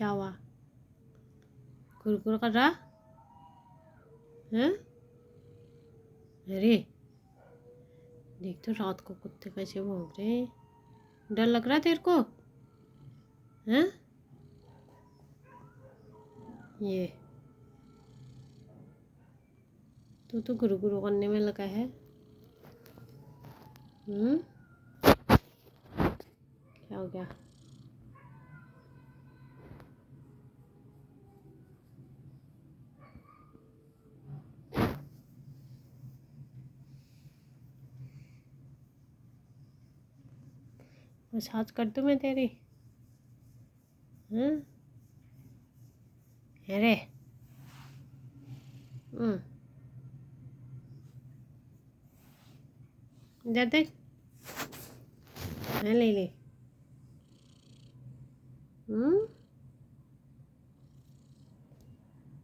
क्या हुआ? कुरकुर कर रहा है? अरे देख तो रात को कुत्ते कैसे भौंक रहे हैं। डर लग रहा है तेरे को? हैं? ये तू तो गुरु गुरु करने में लगा है। क्या हो गया? मसाज कर दूं मैं तेरी? हैं? अरे जा देख। ले ले।